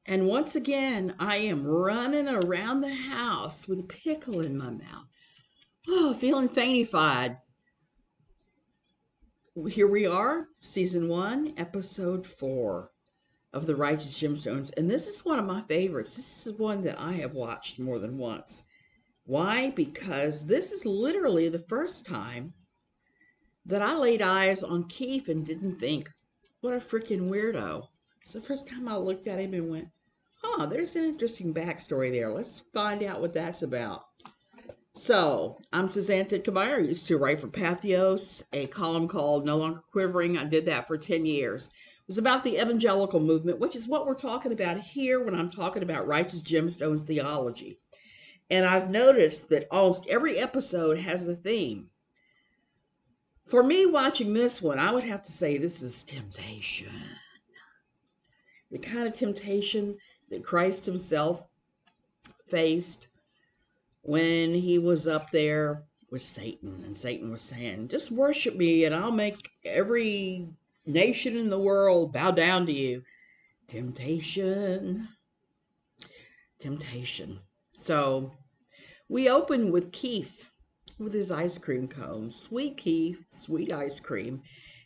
And once again, I am running around the house with a pickle in my mouth. Oh, feeling faintified. Here we are, season 1, episode 4 of The Righteous Gemstones. And this is one of my favorites. This is one that I have watched more than once. Why? Because this is literally the first time that I laid eyes on Keefe and didn't think, what a freaking weirdo. It's the first time I looked at him and went, oh, there's an interesting backstory there. Let's find out what that's about. So, I'm Suzanne Titkemeyer. I used to write for Pathos, a column called No Longer Quivering. I did that for 10 years. It was about the Evangelical movement, which is what we're talking about here when I'm talking about Righteous Gemstones theology. And I've noticed that almost every episode has a theme. For me, watching this one, I would have to say this is temptation. The kind of temptation that Christ himself faced when he was up there with Satan. And Satan was saying, just worship me and I'll make every nation in the world bow down to you. Temptation. Temptation. So we open with Keefe with his ice cream cone. Sweet Keefe, sweet ice cream.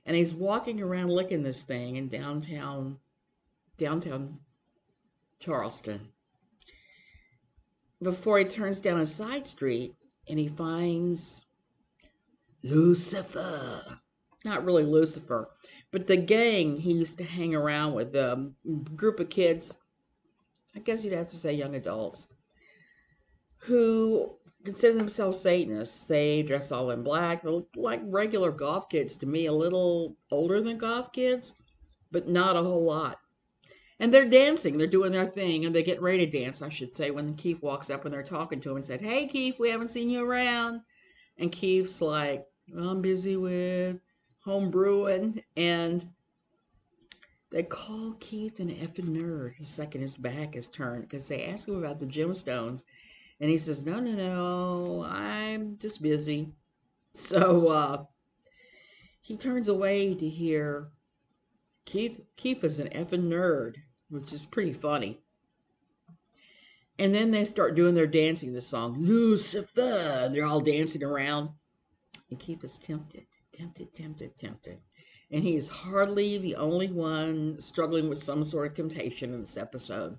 And he's walking around licking this thing in downtown Charleston, before he turns down a side street and he finds Lucifer. Not really Lucifer, but the gang he used to hang around with, the group of kids, I guess you'd have to say young adults, who consider themselves Satanists. They dress all in black. They look like regular goth kids to me, a little older than goth kids, but not a whole lot. And they're dancing, they're doing their thing, and they get ready to dance, I should say, when Keefe walks up and they're talking to him and said, hey, Keefe, we haven't seen you around. And Keefe's like, well, I'm busy with home brewing. And they call Keefe an effing nerd the second his back is turned, because they ask him about the gemstones. And he says, no, I'm just busy. So he turns away to hear Keefe is an effing nerd, which is pretty funny. And then they start doing their dancing, the song, Lucifer. And they're all dancing around. And Keefe is tempted. And he is hardly the only one struggling with some sort of temptation in this episode.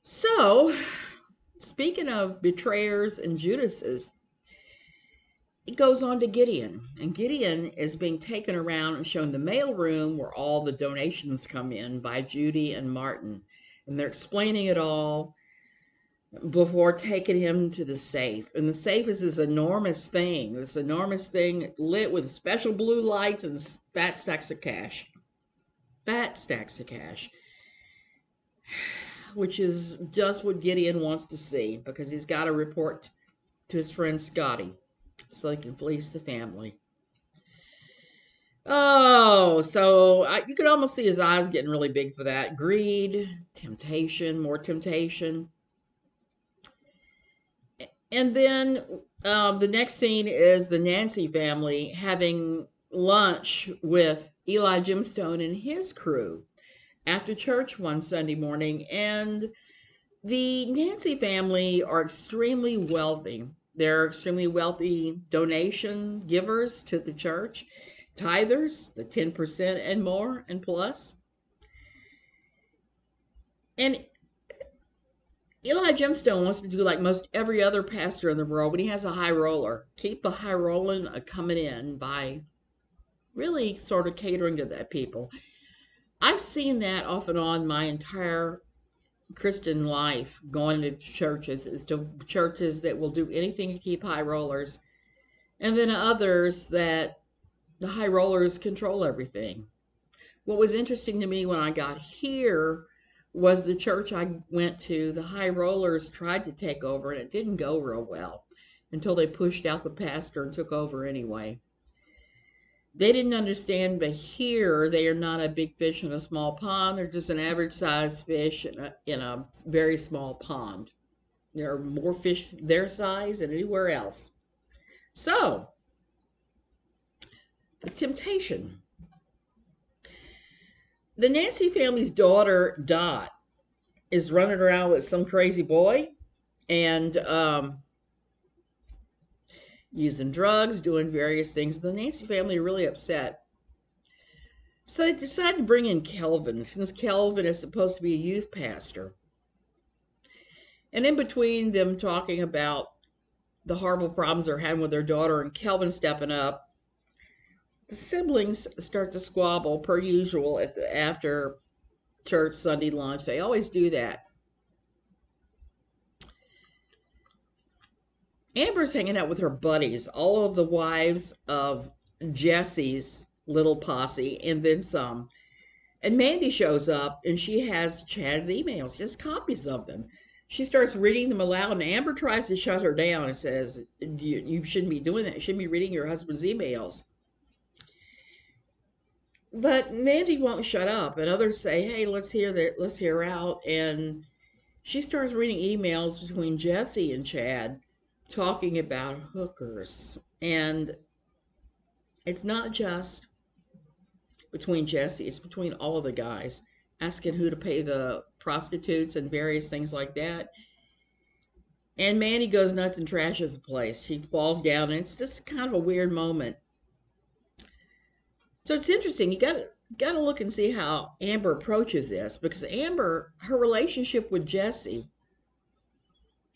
So, speaking of betrayers and Judases, it goes on to Gideon. And Gideon is being taken around and shown the mail room where all the donations come in by Judy and Martin. And they're explaining it all before taking him to the safe. And the safe is this enormous thing lit with special blue lights and fat stacks of cash. Which is just what Gideon wants to see, because he's got to report to his friend Scotty so he can fleece the family. Oh, so you could almost see his eyes getting really big for that. Greed, temptation, more temptation. And then the next scene is the Nancy family having lunch with Eli Gemstone and his crew after church one Sunday morning. And the Nancy family are extremely wealthy. They're extremely wealthy donation givers to the church. Tithers, the 10% and more and plus. And Eli Gemstone wants to do like most every other pastor in the world when he has a high roller. Keep the high rolling coming in by really sort of catering to that people. I've seen that off and on my entire Christian life, going to churches, is to churches that will do anything to keep high rollers, and then others that the high rollers control everything. What was interesting to me when I got here was the church I went to, the high rollers tried to take over, and it didn't go real well until they pushed out the pastor and took over anyway. They didn't understand, but here they are not a big fish in a small pond. They're just an average sized fish in a very small pond. There are more fish their size than anywhere else. So, the temptation. The Nancy family's daughter, Dot, is running around with some crazy boy and using drugs, doing various things. The Nancy family are really upset. So they decided to bring in Kelvin, since Kelvin is supposed to be a youth pastor. And in between them talking about the horrible problems they're having with their daughter and Kelvin stepping up, the siblings start to squabble per usual at the after church Sunday lunch. They always do that. Amber's hanging out with her buddies, all of the wives of Jesse's little posse, and then some. And Mandy shows up and she has Chad's emails, just copies of them. She starts reading them aloud, and Amber tries to shut her down and says, you shouldn't be doing that. You shouldn't be reading your husband's emails. But Mandy won't shut up, and others say, hey, let's hear her out. And she starts reading emails between Jesse and Chad talking about hookers. And it's not just between Jesse, it's between all of the guys, asking who to pay the prostitutes and various things like that. And Mandy goes nuts and trashes the place. She falls down, and it's just kind of a weird moment. So it's interesting. You got to look and see how Amber approaches this, because Amber, her relationship with Jesse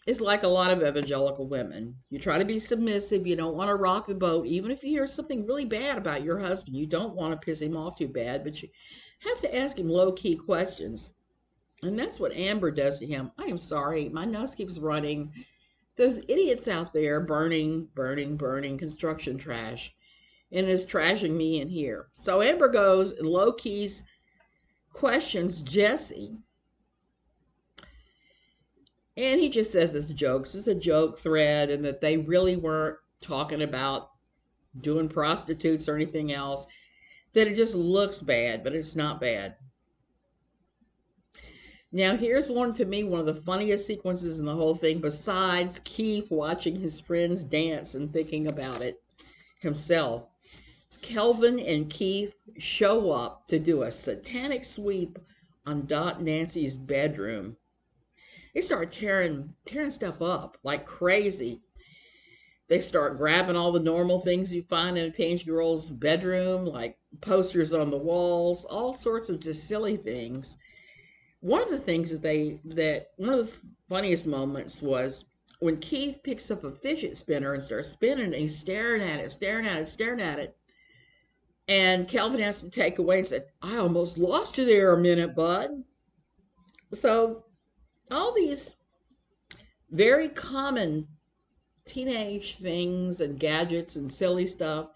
is like a lot of evangelical women. You try to be submissive. You don't want to rock the boat. Even if you hear something really bad about your husband, you don't want to piss him off too bad, but you have to ask him low-key questions. And that's what Amber does to him. I am sorry. My nose keeps running. Those idiots out there burning construction trash, and is trashing me in here. So Amber goes and low-key questions Jesse. And he just says it's jokes. It's a joke thread, and that they really weren't talking about doing prostitutes or anything else. That it just looks bad, but it's not bad. Now, here's to me, one of the funniest sequences in the whole thing, besides Keefe watching his friends dance and thinking about it himself. Kelvin and Keefe show up to do a satanic sweep on Dot Nancy's bedroom. They start tearing stuff up like crazy. They start grabbing all the normal things you find in a teenage girl's bedroom, like posters on the walls, all sorts of just silly things. One of the things one of the funniest moments was when Keith picks up a fidget spinner and starts spinning, and he's staring at it. And Kelvin has to take away and said, I almost lost you there a minute, bud. So all these very common teenage things and gadgets and silly stuff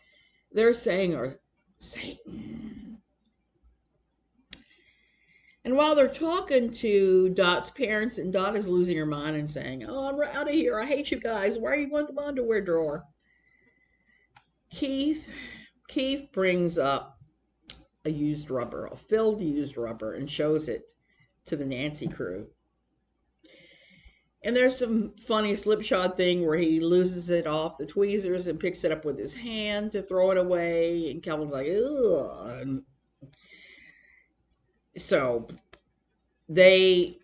they're saying are Satan. And while they're talking to Dot's parents, and Dot is losing her mind and saying, oh, I'm out of here. I hate you guys. Why are you going to the underwear drawer? Keith brings up a filled used rubber, and shows it to the Nancy crew. And there's some funny slipshod thing where he loses it off the tweezers and picks it up with his hand to throw it away. And Kelvin's like, ugh. And so they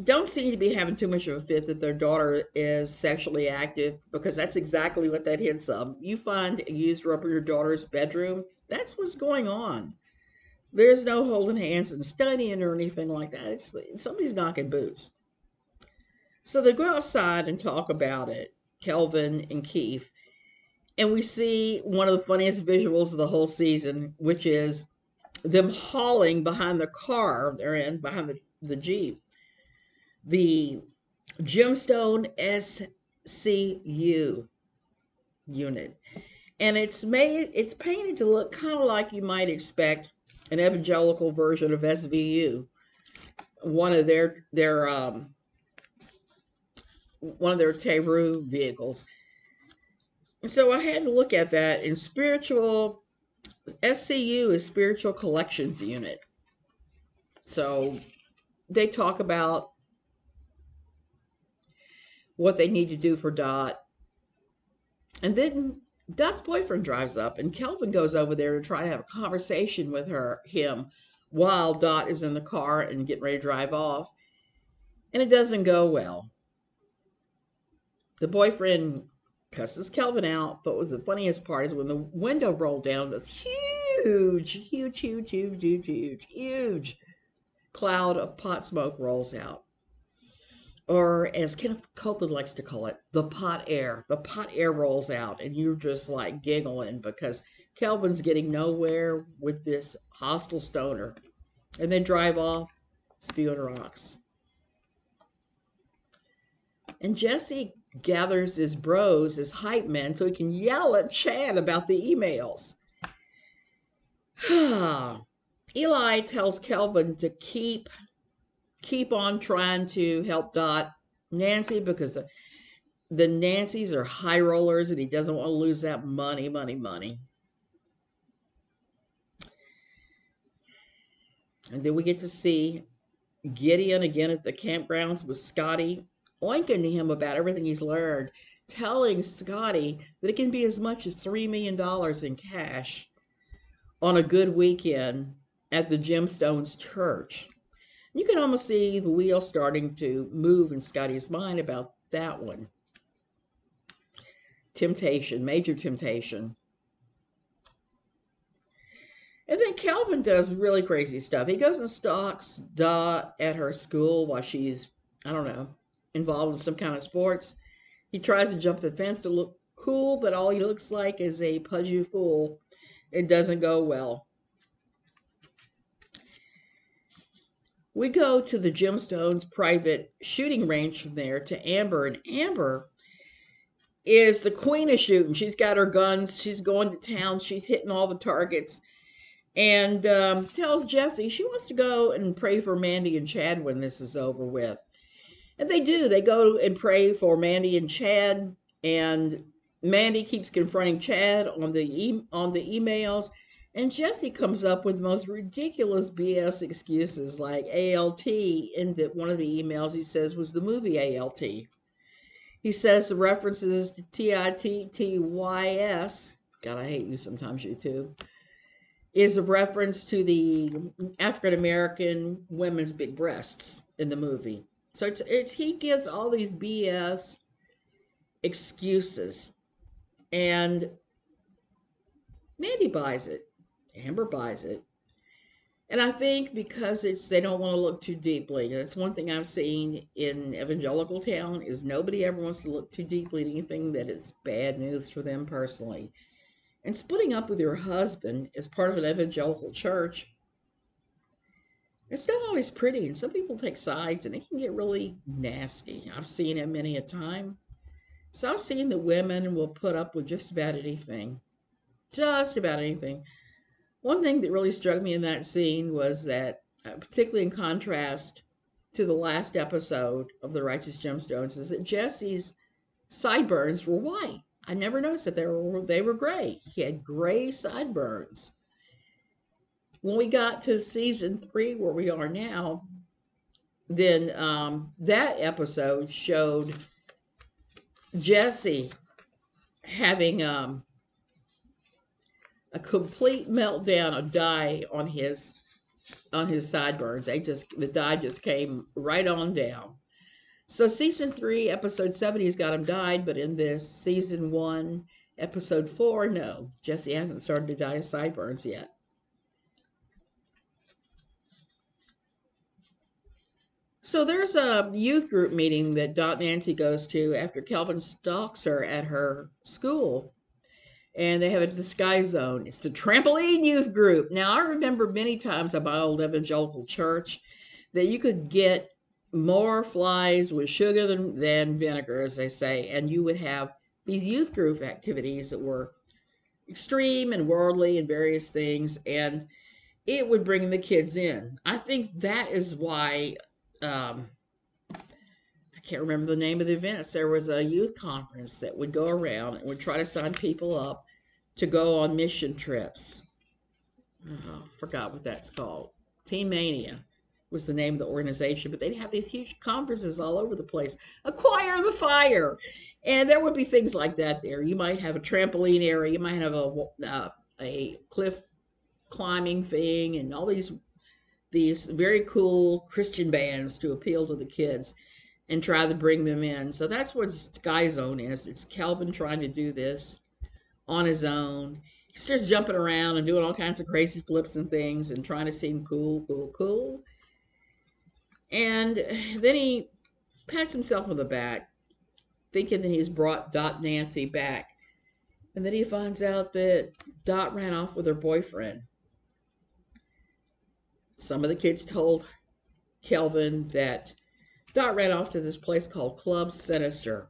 don't seem to be having too much of a fit that their daughter is sexually active, because that's exactly what that hints of. You find a used rubber in your daughter's bedroom, that's what's going on. There's no holding hands and studying or anything like that. Somebody's knocking boots. So they go outside and talk about it, Kelvin and Keefe. And we see one of the funniest visuals of the whole season, which is them hauling behind the car they're in, behind the Jeep, the Gemstone SCU unit. And it's painted to look kind of like you might expect an evangelical version of SVU, one of their Teru vehicles. So I had to look at that. In spiritual, SCU is Spiritual Collections Unit. So they talk about what they need to do for Dot. And then Dot's boyfriend drives up, and Kelvin goes over there to try to have a conversation with him while Dot is in the car and getting ready to drive off. And it doesn't go well. The boyfriend cusses Kelvin out, but the funniest part is when the window rolled down, this huge cloud of pot smoke rolls out. Or as Kenneth Copeland likes to call it, the pot air. The pot air rolls out, and you're just like giggling because Kelvin's getting nowhere with this hostile stoner. And they drive off spewing rocks. And Jesse gathers his bros, his hype men, so he can yell at Chad about the emails. Eli tells Kelvin to keep on trying to help Dot Nancy because the Nancys are high rollers and he doesn't want to lose that money. And then we get to see Gideon again at the campgrounds with Scotty, oinking to him about everything he's learned, telling Scotty that it can be as much as $3 million in cash on a good weekend at the Gemstones church. You can almost see the wheel starting to move in Scotty's mind about that one. Temptation, major temptation. And then Kelvin does really crazy stuff. He goes and stalks Dot at her school while she's, I don't know, involved in some kind of sports. He tries to jump the fence to look cool, but all he looks like is a pudgy fool. It doesn't go well. We go to the Gemstones private shooting range from there to Amber, and Amber is the queen of shooting. She's got her guns. She's going to town. She's hitting all the targets. And tells Jesse she wants to go and pray for Mandy and Chad when this is over with. And they do. They go and pray for Mandy and Chad. And Mandy keeps confronting Chad on the emails. And Jesse comes up with the most ridiculous BS excuses like ALT. In one of the emails he says was the movie ALT. He says the references to TITTYS. God, I hate you sometimes, you too. Is a reference to the African American women's big breasts in the movie. So it's he gives all these BS excuses, and Mandy buys it, Amber buys it, and I think because they don't want to look too deeply. That's one thing I've seen in Evangelical town is nobody ever wants to look too deeply at anything that is bad news for them personally. And splitting up with your husband as part of an evangelical church, it's not always pretty. And some people take sides and it can get really nasty. I've seen it many a time. So I've seen that women will put up with just about anything. Just about anything. One thing that really struck me in that scene was that, particularly in contrast to the last episode of The Righteous Gemstones, is that Jesse's sideburns were white. I never noticed that they were gray. He had gray sideburns. When we got to season 3, where we are now, then that episode showed Jesse having a complete meltdown of dye on his sideburns. The dye just came right on down. So season 3, episode 7, he's got him dyed, but in this season 1, episode 4, no, Jesse hasn't started to dye his sideburns yet. So there's a youth group meeting that Dot Nancy goes to after Kelvin stalks her at her school. And they have it at the Sky Zone. It's the Trampoline Youth Group. Now, I remember many times at my old evangelical church that you could get more flies with sugar than vinegar, as they say. And you would have these youth group activities that were extreme and worldly and various things. And it would bring the kids in. I think that is why, I can't remember the name of the events. There was a youth conference that would go around and would try to sign people up to go on mission trips. Oh, I forgot what that's called. Teen Mania was the name of the organization, but they'd have these huge conferences all over the place. Acquire the Fire. And there would be things like that there. You might have a trampoline area. You might have a cliff climbing thing and all these these very cool Christian bands to appeal to the kids and try to bring them in. So that's what Sky Zone is. It's Kelvin trying to do this on his own. He starts jumping around and doing all kinds of crazy flips and things and trying to seem cool, cool, cool. And then he pats himself on the back, thinking that he's brought Dot Nancy back. And then he finds out that Dot ran off with her boyfriend. Some of the kids told Kelvin that Dot ran off to this place called Club Sinister.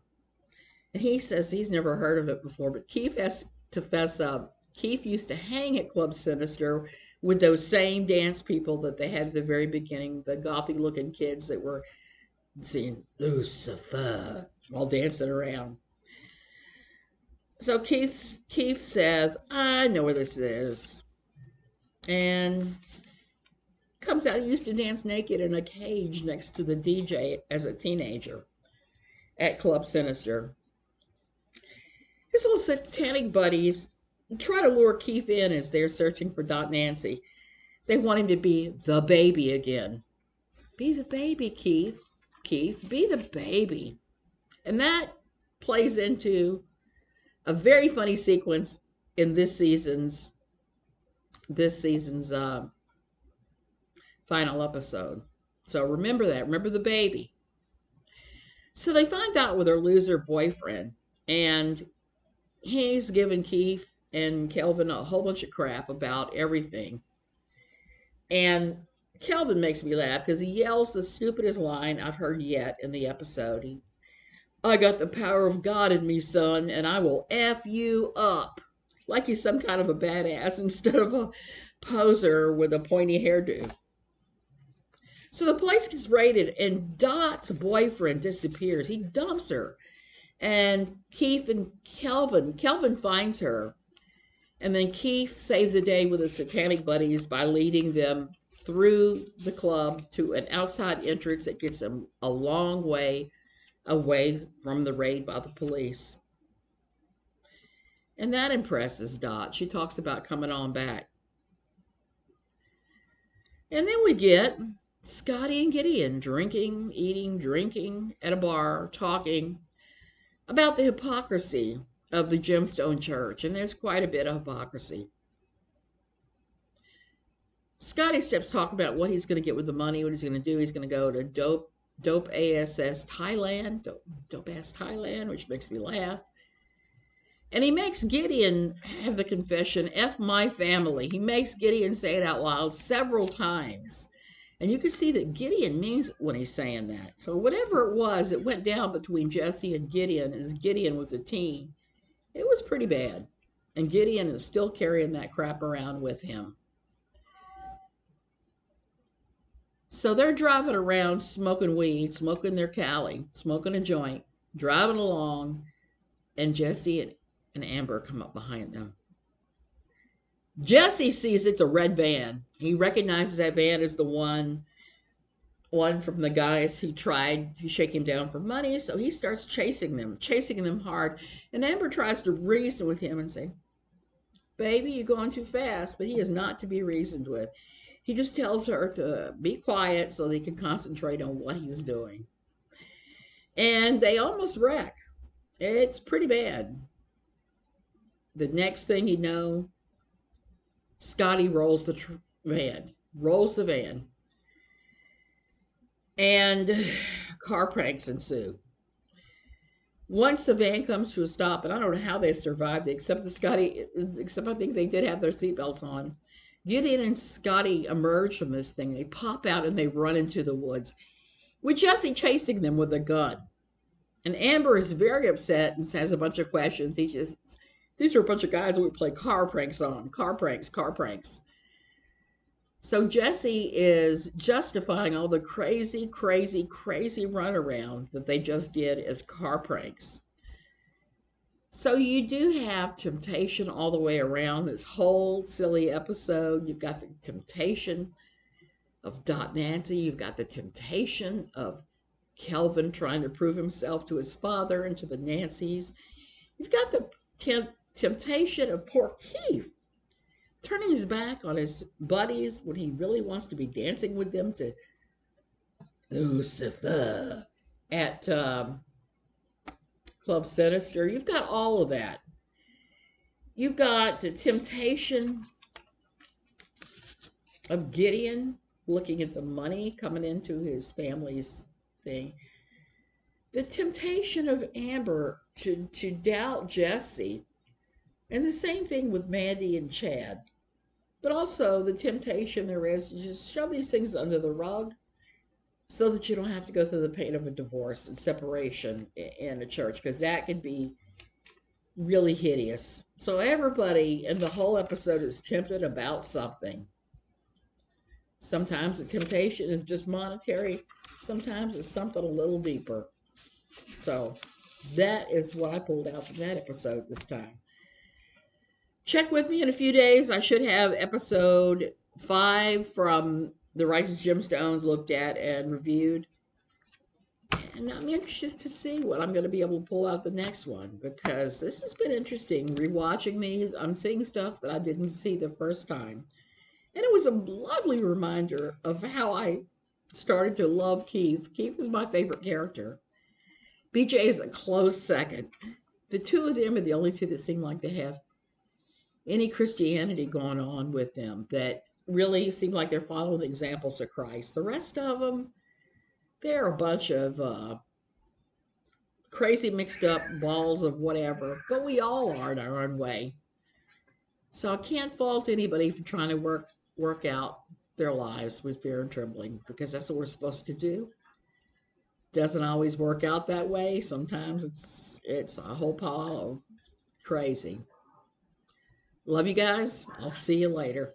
And he says he's never heard of it before, but Keefe has to fess up. Keefe used to hang at Club Sinister with those same dance people that they had at the very beginning, the gothy looking kids that were singing Lucifer while dancing around. So Keefe says, I know where this is. And comes out, he used to dance naked in a cage next to the DJ as a teenager at Club Sinister. His little satanic buddies try to lure Keefe in as they're searching for Dot Nancy. They want him to be the baby again. Be the baby, Keefe. Keefe, be the baby. And that plays into a very funny sequence in this season's final episode. So remember that. Remember the baby. So they find out with her loser boyfriend, and he's giving Keefe and Kelvin a whole bunch of crap about everything. And Kelvin makes me laugh because he yells the stupidest line I've heard yet in the episode. I got the power of God in me, son, and I will F you up. Like he's some kind of a badass instead of a poser with a pointy hairdo. So the place gets raided, and Dot's boyfriend disappears. He dumps her. And Keefe and Kelvin finds her. And then Keefe saves the day with his satanic buddies by leading them through the club to an outside entrance that gets them a long way away from the raid by the police. And that impresses Dot. She talks about coming on back. And then we get Scotty and Gideon drinking, eating, drinking at a bar, talking about the hypocrisy of the Gemstone Church. And there's quite a bit of hypocrisy. Scotty steps talk about what he's going to get with the money, what he's going to do. He's going to go to Dope Ass Thailand, which makes me laugh. And he makes Gideon have the confession, F my family. He makes Gideon say it out loud several times. And you can see that Gideon means it when he's saying that. So whatever it was that went down between Jesse and Gideon as Gideon was a teen, it was pretty bad. And Gideon is still carrying that crap around with him. So they're driving around smoking weed, smoking their Cali, smoking a joint, driving along, and Jesse and Amber come up behind them. Jesse sees it's a red van. He recognizes that van as the one from the guys who tried to shake him down for money, so he starts chasing them hard. And Amber tries to reason with him and say, baby, you're going too fast, but he is not to be reasoned with. He just tells her to be quiet so they can concentrate on what he's doing. And they almost wreck. It's pretty bad. The next thing you know, Scotty rolls the van. And car pranks ensue. Once the van comes to a stop, and I don't know how they survived it, except I think they did have their seatbelts on. Gideon and Scotty emerge from this thing. They pop out and they run into the woods, with Jesse chasing them with a gun. And Amber is very upset and has a bunch of questions. These are a bunch of guys that we play car pranks on. Car pranks. So Jesse is justifying all the crazy runaround that they just did as car pranks. So you do have temptation all the way around this whole silly episode. You've got the temptation of Dot Nancy. You've got the temptation of Kelvin trying to prove himself to his father and to the Nancys. You've got the temptation of poor Keefe turning his back on his buddies when he really wants to be dancing with them to Lucifer at Club Sinister. You've got all of that. You've got the temptation of Gideon looking at the money coming into his family's thing. The temptation of Amber to doubt Jesse. And the same thing with Mandy and Chad. But also the temptation there is to just shove these things under the rug so that you don't have to go through the pain of a divorce and separation in a church, because that can be really hideous. So everybody in the whole episode is tempted about something. Sometimes the temptation is just monetary. Sometimes it's something a little deeper. So that is what I pulled out from that episode this time. Check with me in a few days. I should have episode 5 from The Righteous Gemstones looked at and reviewed. And I'm anxious to see what I'm going to be able to pull out the next one, because this has been interesting. Rewatching these, I'm seeing stuff that I didn't see the first time. And it was a lovely reminder of how I started to love Keefe. Keefe is my favorite character. BJ is a close second. The two of them are the only two that seem like they have any Christianity going on with them, that really seem like they're following the examples of Christ. The rest of them, they're a bunch of crazy mixed up balls of whatever, but we all are in our own way. So I can't fault anybody for trying to work out their lives with fear and trembling, because that's what we're supposed to do. Doesn't always work out that way. Sometimes it's a whole pile of crazy. Love you guys. I'll see you later.